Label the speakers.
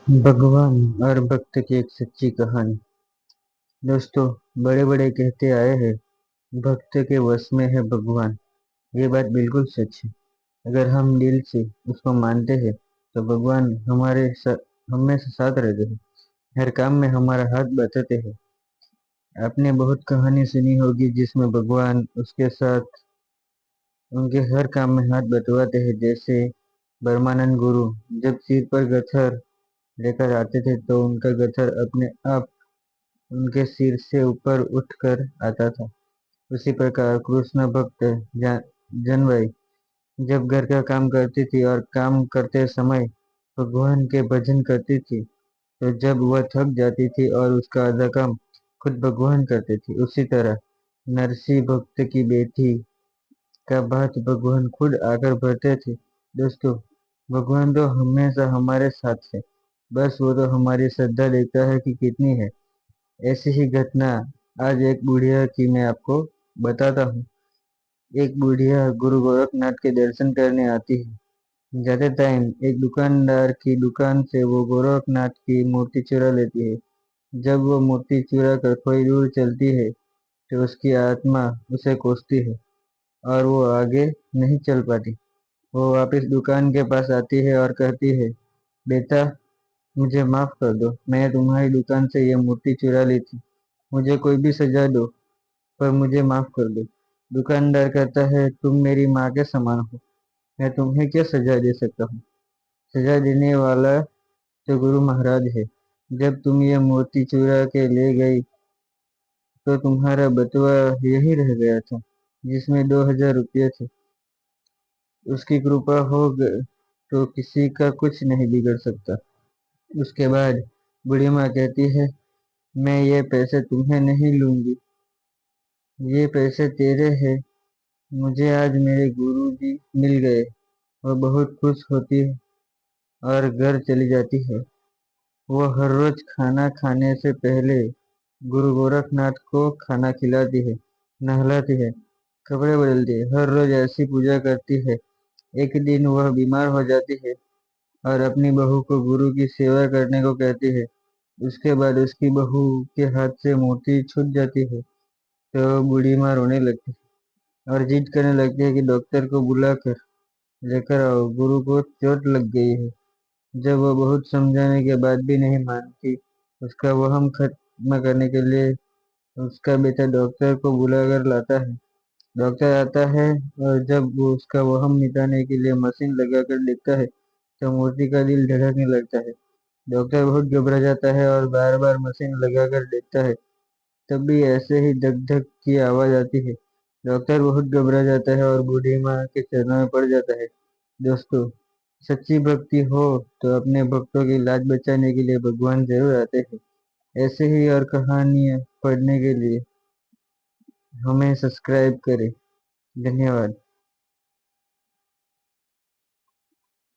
Speaker 1: भगवान और भक्त की एक सच्ची कहानी। दोस्तों, बड़े बड़े कहते आए हैं, भक्त के वश में है भगवान। ये बात बिल्कुल सच है। अगर हम दिल से उसको मानते हैं तो भगवान हमेशा साथ रहते हैं। हर काम में हमारा हाथ बटाते हैं। आपने बहुत कहानी सुनी होगी जिसमें भगवान उसके साथ उनके हर काम में हाथ बटवाते हैं। जैसे ब्रह्मानंद गुरु जब सिर पर गथर लेकर आते थे तो उनका गथर अपने आप उनके सिर से ऊपर उठकर आता था। उसी प्रकार कृष्ण भक्त जनवई जब घर का काम करती थी और काम करते समय भगवान के भजन करती थी, तो जब वह थक जाती थी और उसका आधा काम खुद भगवान करते थे। उसी तरह नरसिंह भक्त की बेटी का बात भगवान खुद आकर भरते थे। दोस्तों, भगवान तो हमेशा हमारे साथ है, बस वो तो हमारी श्रद्धा देखता है कि कितनी है। ऐसी ही घटना आज एक बुढ़िया की मैं आपको बताता हूँ। एक बुढ़िया गुरु गोरखनाथ के दर्शन करने आती है। जाते टाइम एक दुकानदार की दुकान से वो गोरखनाथ की मूर्ति चुरा लेती है। जब वो मूर्ति चुरा कर थोड़ी दूर चलती है तो उसकी आत्मा उसे कोसती है और वो आगे नहीं चल पाती। वो वापस दुकान के पास आती है और कहती है, बेटा, मुझे माफ कर दो, मैंने तुम्हारी दुकान से यह मूर्ति चुरा ली थी। मुझे कोई भी सजा दो, पर मुझे माफ कर दो। दुकानदार कहता है, तुम मेरी माँ के समान हो, मैं तुम्हें क्या सजा दे सकता हूँ। सजा देने वाला तो गुरु महाराज है। जब तुम ये मूर्ति चुरा के ले गई तो तुम्हारा बटुआ यही रह गया था जिसमें 2000 रुपये थे। उसकी कृपा तो किसी का कुछ नहीं बिगड़ सकता। उसके बाद बूढ़ी माँ कहती है, मैं ये पैसे तुम्हें नहीं लूंगी, ये पैसे तेरे हैं। मुझे आज मेरे गुरु जी मिल गए। वह बहुत खुश होती है और घर चली जाती है। वो हर रोज खाना खाने से पहले गुरु गोरखनाथ को खाना खिलाती है, नहलाती है, कपड़े बदलती है, हर रोज ऐसी पूजा करती है। एक दिन वह बीमार हो जाती है और अपनी बहू को गुरु की सेवा करने को कहती है। उसके बाद उसकी बहू के हाथ से मूर्ति छूट जाती है तो बूढ़ी माँ रोने लगती है और जिद करने लगती है कि डॉक्टर को बुलाकर लेकर आओ, गुरु को चोट लग गई है। जब वह बहुत समझाने के बाद भी नहीं मानती, उसका वहम खत्म करने के लिए उसका बेटा डॉक्टर को बुलाकर लाता है। डॉक्टर आता है और जब वो उसका वहम मिटाने के लिए मशीन लगाकर देखता है तो मूर्ति का दिल धड़कने लगता है। डॉक्टर बहुत घबरा जाता है और बार बार मशीन लगाकर देखता है, तब भी ऐसे ही धक धक की आवाज आती है। डॉक्टर बहुत घबरा जाता है और बूढ़ी माँ के चरणों में पड़ जाता है। दोस्तों, सच्ची भक्ति हो तो अपने भक्तों की लाज बचाने के लिए भगवान जरूर आते हैं। ऐसे ही और कहानियाँ पढ़ने के लिए हमें सब्सक्राइब करें। धन्यवाद।